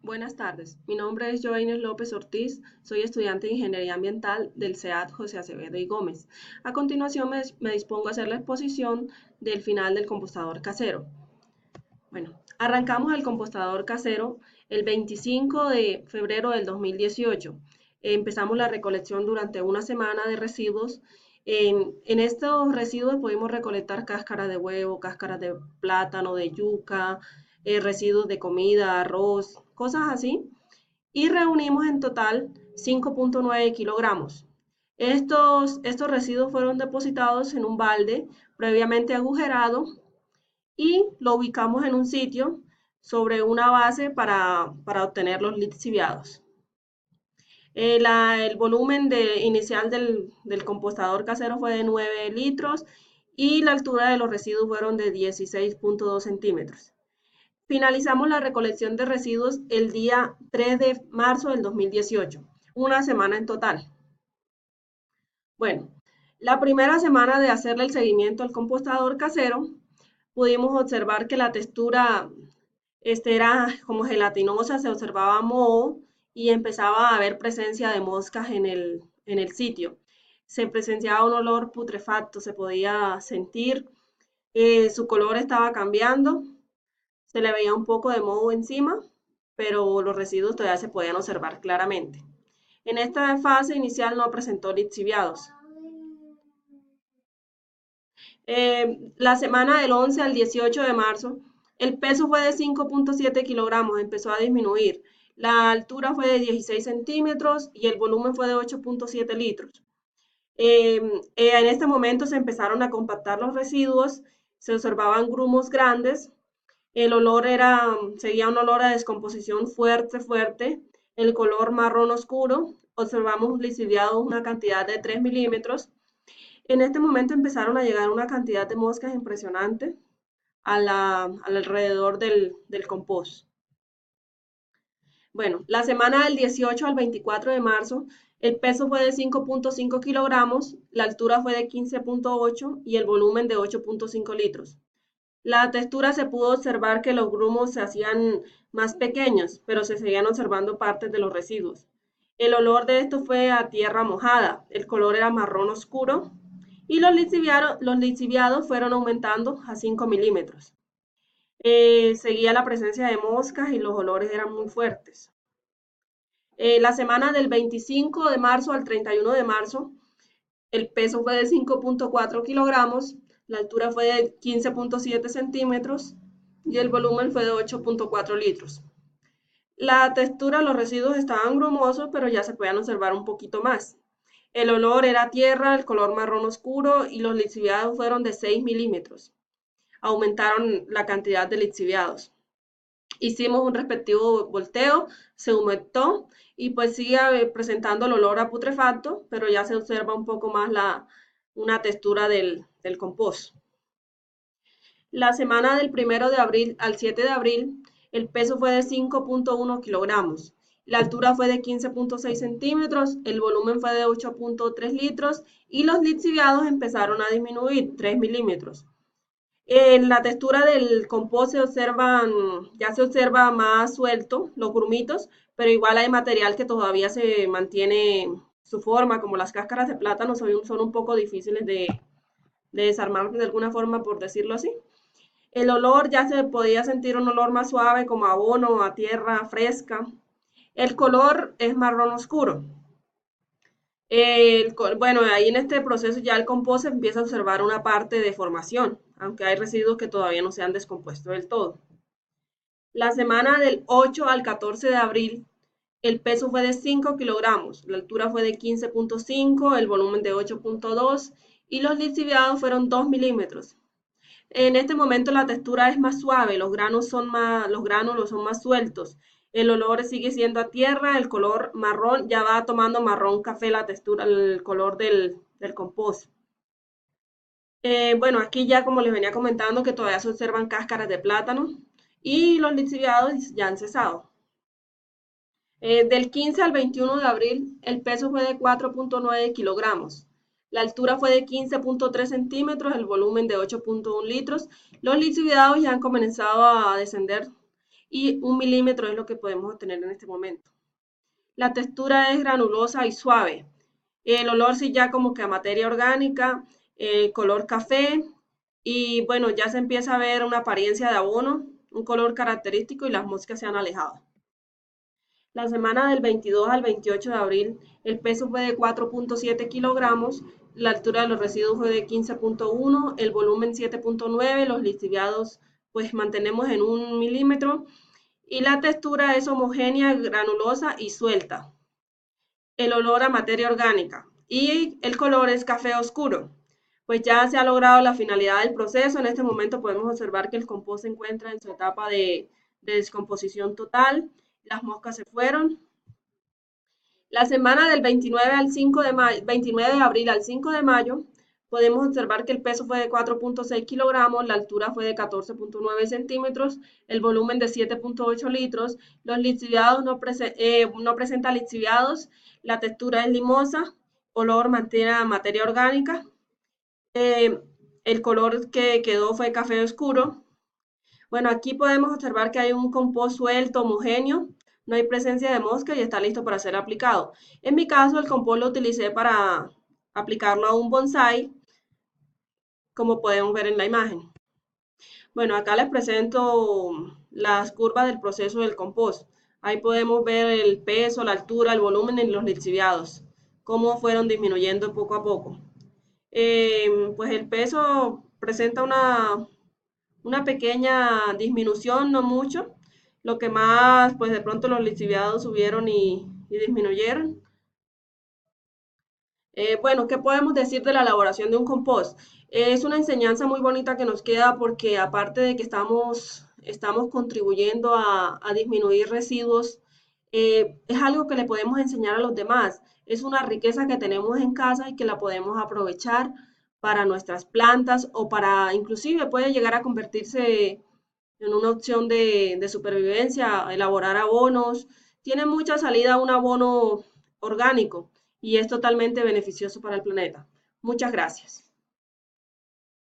Buenas tardes, mi nombre es Joaines López Ortiz, soy estudiante de Ingeniería Ambiental del CEAT José Acevedo y Gómez. A continuación me dispongo a hacer la exposición del final del compostador casero. Bueno, arrancamos el compostador casero el 25 de febrero del 2018. Empezamos la recolección durante una semana de residuos. En estos residuos pudimos recolectar cáscaras de huevo, cáscaras de plátano, de yuca, residuos de comida, arroz, cosas así. Y reunimos en total 5.9 kilogramos. Estos residuos fueron depositados en un balde previamente agujerado y lo ubicamos en un sitio sobre una base para obtener los lixiviados. El volumen inicial del compostador casero fue de 9 litros y la altura de los residuos fueron de 16.2 centímetros. Finalizamos la recolección de residuos el día 3 de marzo del 2018, una semana en total. Bueno, la primera semana de hacerle el seguimiento al compostador casero, pudimos observar que la textura era como gelatinosa, se observaba moho y empezaba a haber presencia de moscas en el sitio. Se presenciaba un olor putrefacto, se podía sentir, su color estaba cambiando, se le veía un poco de moho encima, pero los residuos todavía se podían observar claramente. En esta fase inicial no presentó lixiviados. La semana del 11 al 18 de marzo, el peso fue de 5.7 kilogramos, empezó a disminuir. La altura fue de 16 centímetros y el volumen fue de 8.7 litros. En este momento se empezaron a compactar los residuos, se observaban grumos grandes, el olor seguía un olor a descomposición fuerte, fuerte, el color marrón oscuro, observamos lixiviados una cantidad de 3 milímetros. En este momento empezaron a llegar una cantidad de moscas impresionante alrededor del compost. Bueno, la semana del 18 al 24 de marzo, el peso fue de 5.5 kilogramos, la altura fue de 15.8 y el volumen de 8.5 litros. La textura se pudo observar que los grumos se hacían más pequeños, pero se seguían observando partes de los residuos. El olor de esto fue a tierra mojada, el color era marrón oscuro y los lixiviados fueron aumentando a 5 milímetros. Seguía la presencia de moscas y los olores eran muy fuertes. La semana del 25 de marzo al 31 de marzo, el peso fue de 5.4 kilogramos, la altura fue de 15.7 centímetros y el volumen fue de 8.4 litros. La textura de los residuos estaban grumosos, pero ya se podían observar un poquito más. El olor era tierra, el color marrón oscuro y los lixiviados fueron de 6 milímetros. Aumentaron la cantidad de lixiviados. Hicimos un respectivo volteo, se humectó y pues sigue presentando el olor a putrefacto, pero ya se observa un poco más una textura del compost. La semana del 1 de abril al 7 de abril, el peso fue de 5.1 kilogramos, la altura fue de 15.6 centímetros, el volumen fue de 8.3 litros y los lixiviados empezaron a disminuir 3 milímetros. En la textura del compost ya se observa más suelto los grumitos, pero igual hay material que todavía se mantiene su forma, como las cáscaras de plátano son un poco difíciles de desarmar de alguna forma, por decirlo así. El olor ya se podía sentir un olor más suave, como a abono, a tierra fresca. El color es marrón oscuro. Bueno, ahí en este proceso ya el compost se empieza a observar una parte de formación, aunque hay residuos que todavía no se han descompuesto del todo. La semana del 8 al 14 de abril, el peso fue de 5 kilogramos, la altura fue de 15.5, el volumen de 8.2 y los lixiviados fueron 2 milímetros. En este momento la textura es más suave, los gránulos son más sueltos. El olor sigue siendo a tierra, el color marrón ya va tomando marrón café la textura, el color del compost. Bueno, aquí ya como les venía comentando que todavía se observan cáscaras de plátano y los lixiviados ya han cesado. Del 15 al 21 de abril, el peso fue de 4.9 kilogramos. La altura fue de 15.3 centímetros, el volumen de 8.1 litros. Los lixiviados ya han comenzado a descender y 1 milímetro es lo que podemos obtener en este momento. La textura es granulosa y suave. El olor sí ya como que a materia orgánica, color café y bueno, ya se empieza a ver una apariencia de abono, un color característico y las moscas se han alejado. La semana del 22 al 28 de abril, el peso fue de 4.7 kilogramos, la altura de los residuos fue de 15.1, el volumen 7.9, los lixiviados pues mantenemos en 1 milímetro y la textura es homogénea, granulosa y suelta. El olor a materia orgánica y el color es café oscuro. Pues ya se ha logrado la finalidad del proceso. En este momento podemos observar que el compost se encuentra en su etapa de descomposición total. Las moscas se fueron. La semana del 29 al 5 de mayo, 29 de abril al 5 de mayo, podemos observar que el peso fue de 4.6 kilogramos, la altura fue de 14.9 centímetros, el volumen de 7.8 litros, los lixiviados no presentan lixiviados, la textura es limosa, olor mantiene materia orgánica, eh, el color que quedó fue café oscuro. Bueno, aquí podemos observar que hay un compost suelto, homogéneo, no hay presencia de mosca y está listo para ser aplicado. En mi caso, el compost lo utilicé para aplicarlo a un bonsai, como podemos ver en la imagen. Bueno, acá les presento las curvas del proceso del compost. Ahí podemos ver el peso, la altura, el volumen y los lixiviados, cómo fueron disminuyendo poco a poco. Pues el peso presenta una pequeña disminución, no mucho. Lo que más, pues de pronto los lixiviados subieron y disminuyeron. Bueno, ¿qué podemos decir de la elaboración de un compost? Es una enseñanza muy bonita que nos queda porque aparte de que estamos contribuyendo a disminuir residuos, es algo que le podemos enseñar a los demás. Es una riqueza que tenemos en casa y que la podemos aprovechar para nuestras plantas o para, inclusive puede llegar a convertirse en una opción de supervivencia, elaborar abonos. Tiene mucha salida un abono orgánico y es totalmente beneficioso para el planeta. Muchas gracias.